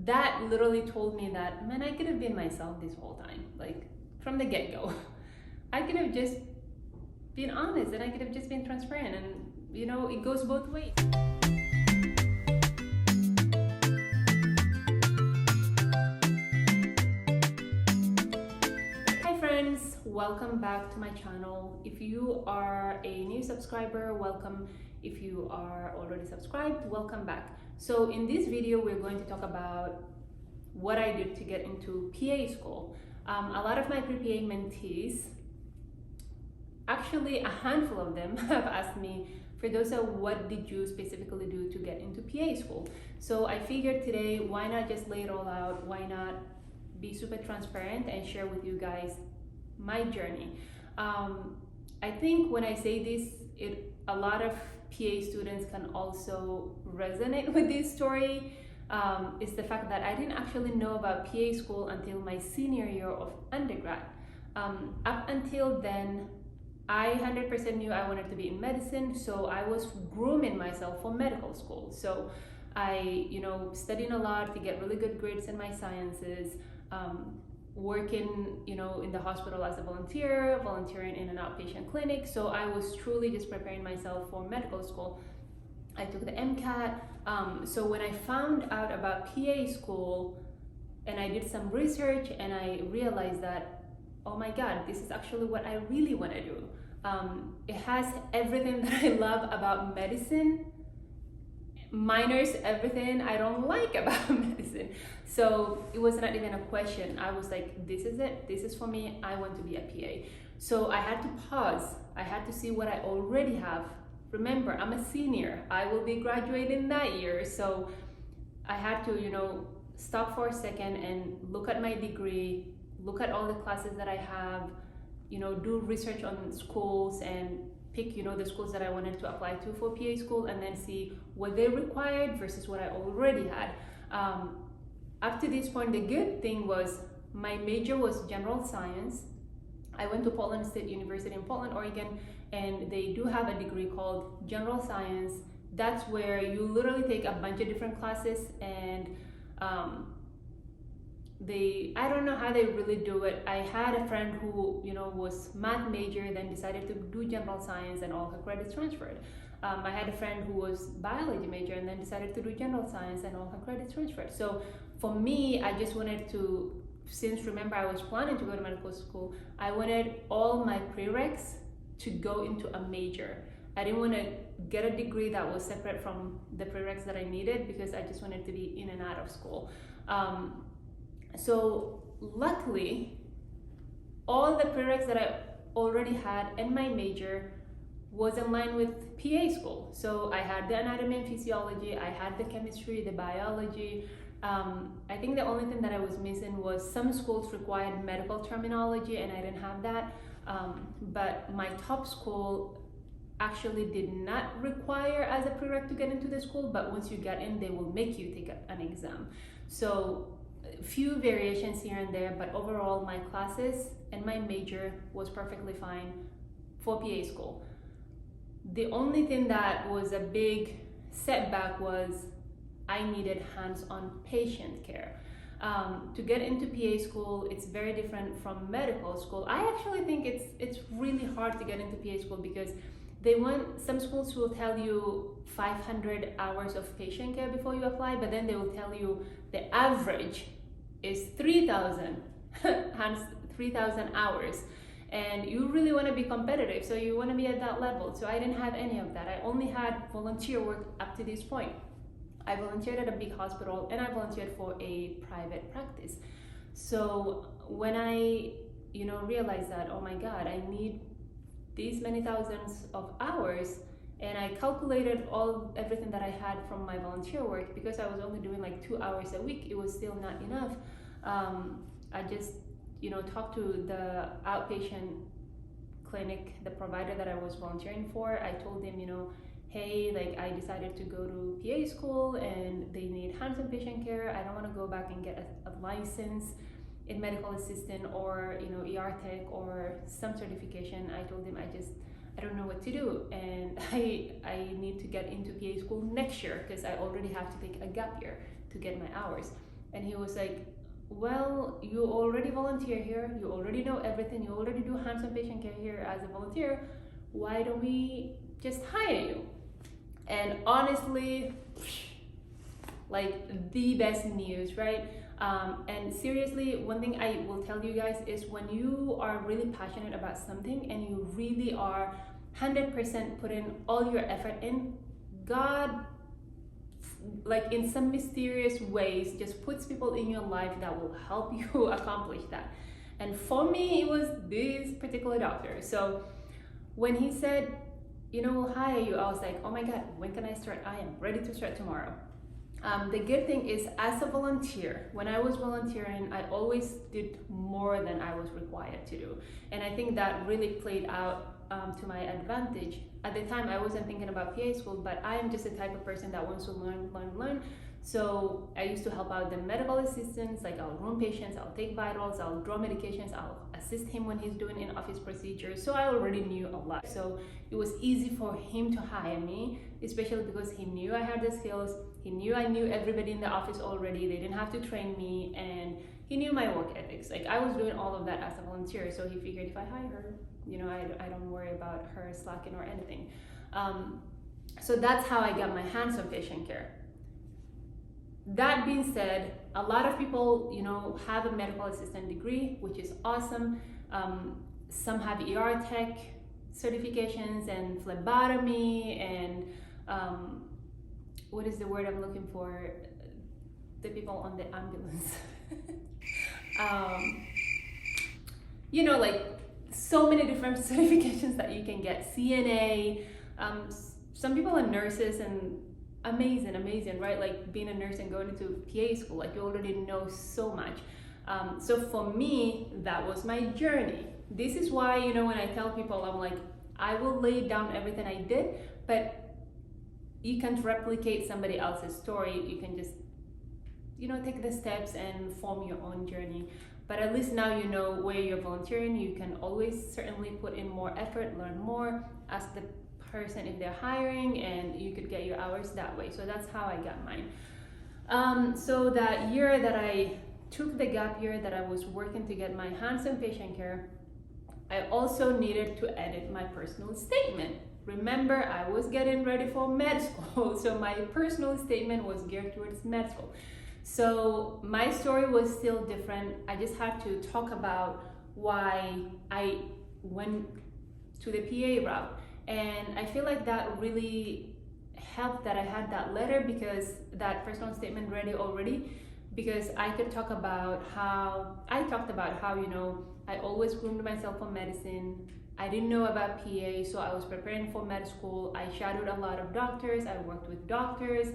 that literally told me that, man, I could have been myself this whole time, like from the get-go. I could have just been honest and I could have just been transparent, and it goes both ways. Hi friends, welcome back to my channel. If you are a new subscriber, welcome. If you are already subscribed, welcome back. So in this video, we're going to talk about what I did to get into PA school. A lot of my pre-PA mentees, actually a handful of them, have asked me, Firdosa, what did you specifically do to get into PA school? So I figured today, why not just lay it all out? Why not be super transparent and share with you guys my journey? I think when I say this, a lot of PA students can also resonate with this story. Is the fact that I didn't actually know about PA school until my senior year of undergrad. Up until then, I 100% knew I wanted to be in medicine, so I was grooming myself for medical school. So I, studied a lot to get really good grades in my sciences, working, in the hospital as a volunteer, volunteering in an outpatient clinic. So I was truly just preparing myself for medical school. I took the MCAT. So when I found out about PA school and I did some research and I realized that, oh my God, this is actually what I really want to do. It has everything that I love about medicine, minus everything I don't like about medicine. So it was not even a question. I was like, this is it. This is for me. I want to be a PA. So I had to pause. I had to see what I already have. Remember, I'm a senior. I will be graduating that year. So I had to, stop for a second and look at my degree, look at all the classes that I have, do research on schools and pick, the schools that I wanted to apply to for PA school, and then see what they required versus what I already had. Up to this point, the good thing was my major was general science. I went to Portland State University in Portland, Oregon, and they do have a degree called general science. That's where you literally take a bunch of different classes, and I don't know how they really do it. I had a friend who, was math major, then decided to do general science and all her credits transferred. I had a friend who was biology major and then decided to do general science and all her credits transferred. So for me, I just wanted to, since remember I was planning to go to medical school, I wanted all my prereqs to go into a major. I didn't want to get a degree that was separate from the prereqs that I needed, because I just wanted to be in and out of school. So luckily, all the prereqs that I already had in my major was in line with PA school. So I had the anatomy and physiology, I had the chemistry, the biology. I think the only thing that I was missing was some schools required medical terminology, and I didn't have that. But my top school actually did not require as a prereq to get into the school, but once you get in, they will make you take an exam. So a few variations here and there, but overall my classes and my major was perfectly fine for PA school. The only thing that was a big setback was I needed hands-on patient care. To get into PA school, it's very different from medical school. I actually think it's really hard to get into PA school, because some schools will tell you 500 hours of patient care before you apply, but then they will tell you the average is 3,000 hours. And you really want to be competitive, so you want to be at that level. So I didn't have any of that. I only had volunteer work up to this point. I volunteered at a big hospital and I volunteered for a private practice. So when I, realized that, oh my God, I need these many thousands of hours, and I calculated everything that I had from my volunteer work, because I was only doing like 2 hours a week, it was still not enough. I just, talked to the outpatient clinic, the provider that I was volunteering for. I told them, hey, like I decided to go to PA school and they need hands-on patient care. I don't want to go back and get a license in medical assistant or ER tech or some certification. I told them I don't know what to do, and I need to get into PA school next year, because I already have to take a gap year to get my hours. And he was like, well, you already volunteer here, you already know everything, you already do hands-on patient care here as a volunteer, why don't we just hire you? And honestly, like the best news, right? And seriously, one thing I will tell you guys is when you are really passionate about something and you really are 100% putting all your effort in, God, like in some mysterious ways, just puts people in your life that will help you accomplish that. And for me, it was this particular doctor. So when he said, we'll hire you, I was like, oh my God, when can I start? I am ready to start tomorrow. The good thing is, as a volunteer, when I was volunteering, I always did more than I was required to do. And I think that really played out to my advantage. At the time, I wasn't thinking about PA school, but I am just the type of person that wants to learn. So I used to help out the medical assistants, like I'll room patients, I'll take vitals, I'll draw medications, I'll assist him when he's doing in-office procedures. So I already knew a lot. So it was easy for him to hire me, especially because he knew I had the skills. He knew I knew everybody in the office already. They didn't have to train me, and he knew my work ethics. Like I was doing all of that as a volunteer. So he figured if I hire her, I don't worry about her slacking or anything. So that's how I got my hands on patient care. That being said, a lot of people, have a medical assistant degree, which is awesome. Some have ER tech certifications and phlebotomy and what is the word I'm looking for? The people on the ambulance. Like so many different certifications that you can get. CNA. Some people are nurses and amazing, right? Like being a nurse and going into PA school, like you already know so much. So for me, that was my journey. This is why, when I tell people, I'm like, I will lay down everything I did, but you can't replicate somebody else's story. You can just, take the steps and form your own journey. But at least now you know where you're volunteering. You can always certainly put in more effort, learn more, ask the person if they're hiring, and you could get your hours that way. So that's how I got mine. So that year that I took the gap year that I was working to get my hands on patient care, I also needed to edit my personal statement. Remember, I was getting ready for med school, so my personal statement was geared towards med school. So my story was still different. I just had to talk about why I went to the PA route. And I feel like that really helped that I had that letter, because that personal statement ready already, because I could talk about how I talked about how, I always groomed myself for medicine. I didn't know about PA, so I was preparing for med school. I shadowed a lot of doctors. I worked with doctors.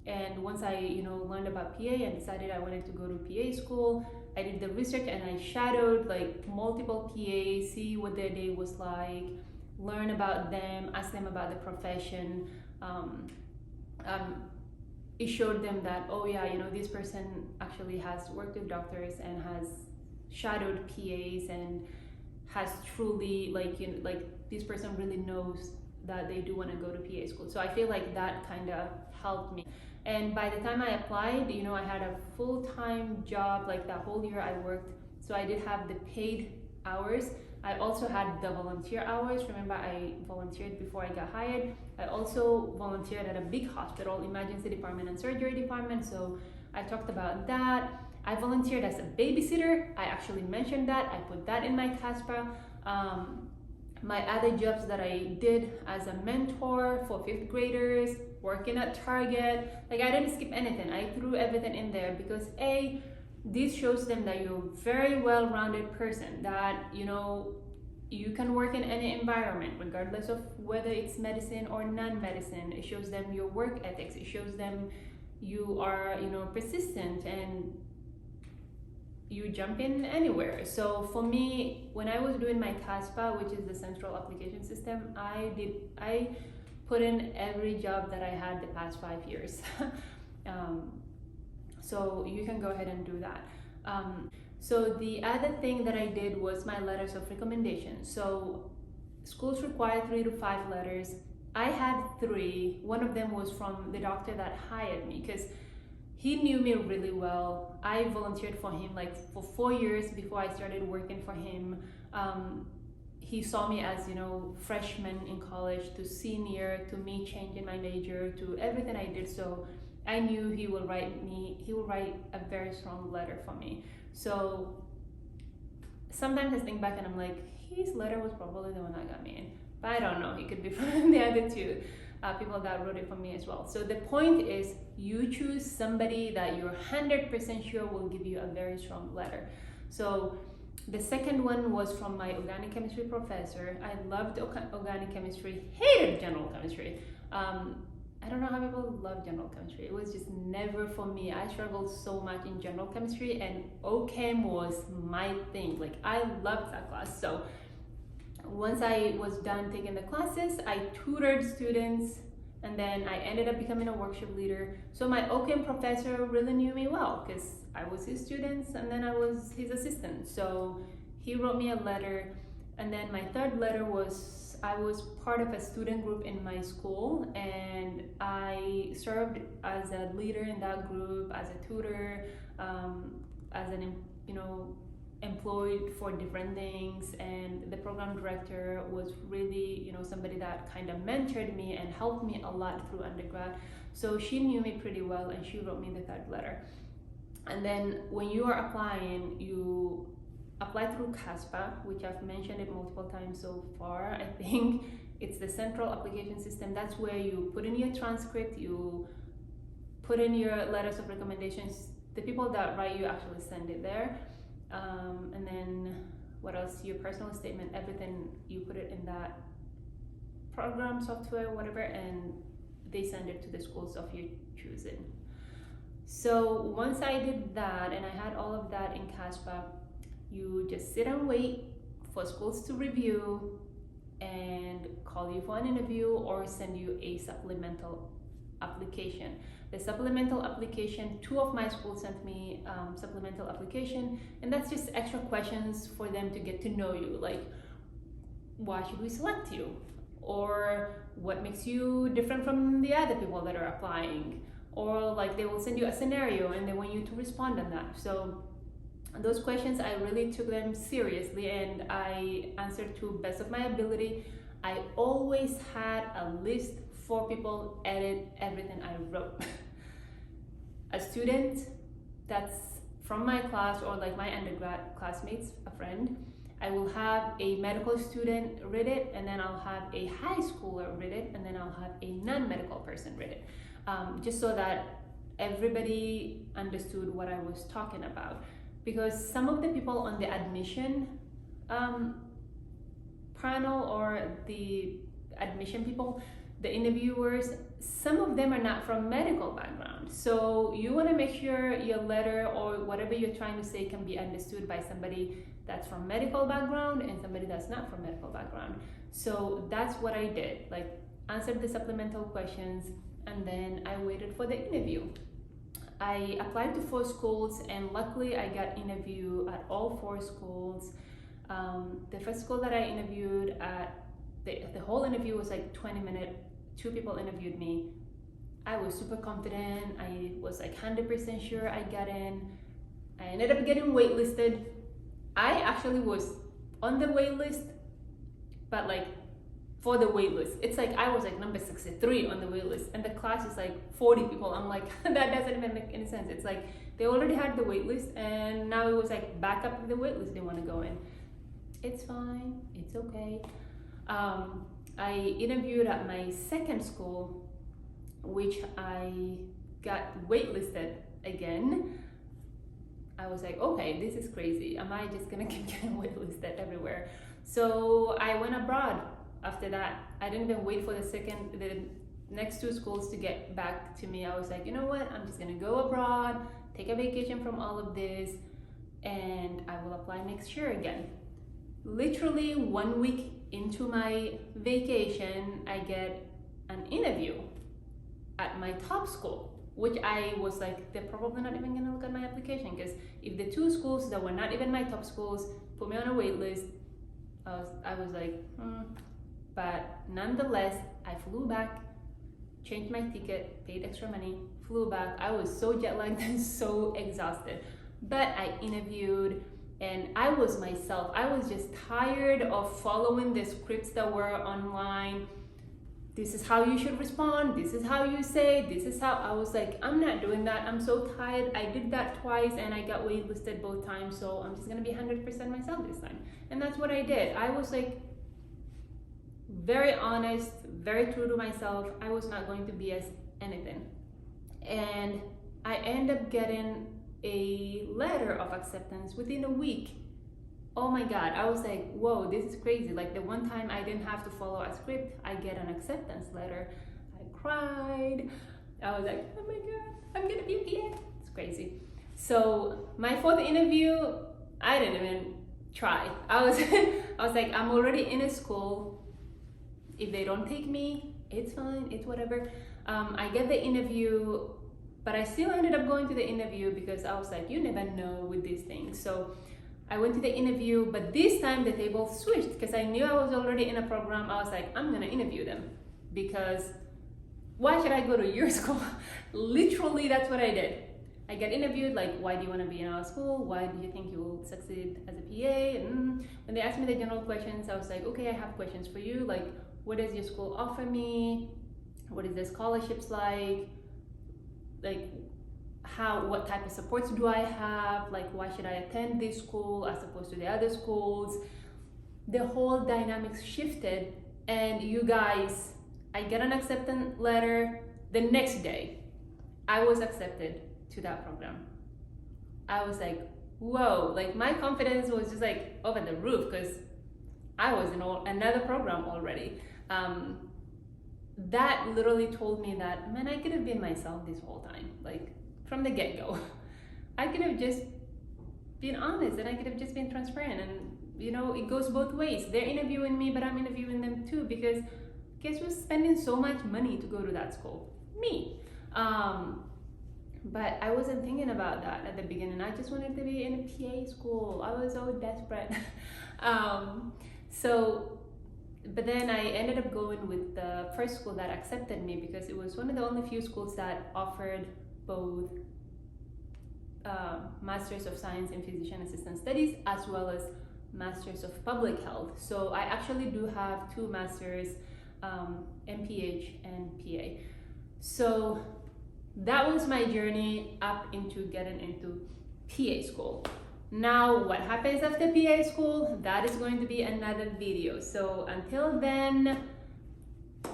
And once I, learned about PA and decided I wanted to go to PA school, I did the research and I shadowed like multiple PAs, see what their day was like, learn about them, ask them about the profession. It showed them that, oh yeah, this person actually has worked with doctors and has shadowed PAs and has truly like this person really knows that they do want to go to PA school. So I feel like that kind of helped me. And by the time I applied, I had a full-time job. Like that whole year I worked, so I did have the paid hours. I also had the volunteer hours. Remember, I volunteered before I got hired. I also volunteered at a big hospital, emergency department and surgery department. So I talked about that. I volunteered as a babysitter. I actually mentioned that. I put that in my CASPA. My other jobs that I did as a mentor for 5th graders, working at Target, like I didn't skip anything. I threw everything in there because this shows them that you're a very well-rounded person, that you can work in any environment regardless of whether it's medicine or non-medicine. It shows them your work ethics. It shows them you are persistent and you jump in anywhere. So for me, when I was doing my CASPA, which is the central application system, I put in every job that I had the past 5 years. So you can go ahead and do that. So the other thing that I did was my letters of recommendation. So schools require 3 to 5 letters. I had 3. One of them was from the doctor that hired me, because he knew me really well. I volunteered for him like for 4 years before I started working for him. He saw me as, you know, freshman in college to senior, to me changing my major, to everything I did. So I knew he will write a very strong letter for me. So sometimes I think back and I'm like, his letter was probably the one that got me in. But I don't know, he could be from the other two people that wrote it for me as well. So the point is, you choose somebody that you're 100% sure will give you a very strong letter. So the second one was from my organic chemistry professor. I loved organic chemistry, hated general chemistry. I don't know how people love general chemistry. It was just never for me. I struggled so much in general chemistry, and OChem was my thing. Like, I loved that class. So once I was done taking the classes, I tutored students, and then I ended up becoming a workshop leader. So my OChem professor really knew me well because I was his student and then I was his assistant. So he wrote me a letter. And then my third letter was, I was part of a student group in my school, and I served as a leader in that group, as a tutor, as an, you know, employed for different things. And the program director was really, you know, somebody that kind of mentored me and helped me a lot through undergrad. So she knew me pretty well, and she wrote me the third letter. And then when you are applying, you apply through CASPA, which I've mentioned it multiple times so far. I think it's the central application system. That's where you put in your transcript, you put in your letters of recommendations. The people that write you actually send it there. And then what else? Your personal statement, everything, you put it in that program, software, whatever, and they send it to the schools of your choosing. So once I did that and I had all of that in CASPA, you just sit and wait for schools to review and call you for an interview or send you a supplemental application. The supplemental application, 2 of my schools sent me supplemental application, and that's just extra questions for them to get to know you, like, why should we select you? Or what makes you different from the other people that are applying? Or like they will send you a scenario and they want you to respond on that. So those questions, I really took them seriously and I answered to best of my ability. I always had a list for people edit everything I wrote. A student that's from my class or like my undergrad classmates, a friend, I will have a medical student read it, and then I'll have a high schooler read it, and then I'll have a non-medical person read it, just so that everybody understood what I was talking about. Because some of the people on the admission panel or the admission people, the interviewers, some of them are not from medical background. So you want to make sure your letter or whatever you're trying to say can be understood by somebody that's from medical background and somebody that's not from medical background. So that's what I did, like answered the supplemental questions, and then I waited for the interview. I applied to 4 schools and luckily I got interviewed at all 4 schools. The first school that I interviewed at, the whole interview was like 20 minutes. 2 people interviewed me. I was super confident. I was like 100% sure I got in. I ended up getting waitlisted. I actually was on the wait list, but like for the wait list, it's like I was like number 63 on the wait list, and the class is like 40 people. I'm like, that doesn't even make any sense. It's like they already had the wait list, and now it was like back up to the wait list they want to go in. It's fine. It's okay. I interviewed at my second school, which I got waitlisted again. I was like, okay, this is crazy. Am I just gonna keep getting waitlisted everywhere? So I went abroad after that. I didn't even wait for the next 2 schools to get back to me. I was like, you know what? I'm just gonna go abroad, take a vacation from all of this, and I will apply next year again. Literally 1 week into my vacation, I get an interview at my top school, which I was like, they're probably not even gonna look at my application, because if the 2 schools that were not even my top schools put me on a wait list, I was like, But nonetheless, I flew back, changed my ticket, paid extra money, flew back. I was so jet lagged and so exhausted. But I interviewed and I was myself. I was just tired of following the scripts that were online. This is how you should respond. This is how you say. This is how. I was like, I'm not doing that. I'm so tired. I did that twice and I got waitlisted both times. So I'm just going to be 100% myself this time. And that's what I did. I was like very honest, very true to myself. I was not going to BS anything. And I ended up getting a letter of acceptance within a week. Oh my God, I was like, whoa, this is crazy. Like the one time I didn't have to follow a script, I get an acceptance letter. I cried. I was like, oh my God, I'm gonna be a PA. It's crazy. So my fourth interview, I didn't even try. I was like, I'm already in a school. If they don't take me, it's fine, it's whatever. I get the interview, but I still ended up going to the interview because I was like, you never know with these things. So I went to the interview, but this time the table switched because I knew I was already in a program. I was like, I'm gonna interview them because why should I go to your school? Literally, that's what I did. I got interviewed, like, why do you want to be in our school? Why do you think you will succeed as a PA? And when they asked me the general questions, I was like, okay, I have questions for you. Like, what does your school offer me? What is the scholarships like? Like, what type of supports do I have? Like, why should I attend this school as opposed to the other schools? The whole dynamics shifted, and you guys, I get an acceptance letter the next day. I was accepted to that program. I was like, whoa, like my confidence was just like over the roof because I was in another program already. That literally told me that, man, I could have been myself this whole time. Like, from the get-go. I could have just been honest and I could have just been transparent, and you know, it goes both ways. They're interviewing me, but I'm interviewing them too, because guess who's spending so much money to go to that school? Me. But I wasn't thinking about that at the beginning. I just wanted to be in a PA school. I was so desperate. But then I ended up going with the first school that accepted me because it was one of the only few schools that offered both Masters of Science in Physician Assistant Studies as well as Masters of Public Health. So I actually do have 2 masters, MPH and PA. So that was my journey up into getting into PA school. Now, what happens after PA school? That is going to be another video. So until then,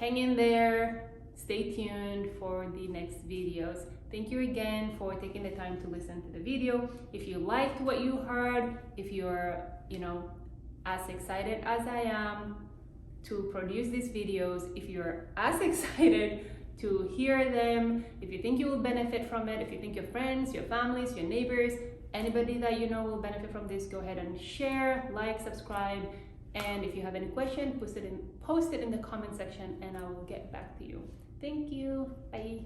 hang in there, stay tuned for the next videos. Thank you again for taking the time to listen to the video. If you liked what you heard, if you're, as excited as I am to produce these videos, if you're as excited to hear them, if you think you will benefit from it, if you think your friends, your families, your neighbors, anybody that you know will benefit from this, go ahead and share, like, subscribe, and if you have any question, post it in the comment section and I will get back to you. Thank you. Bye.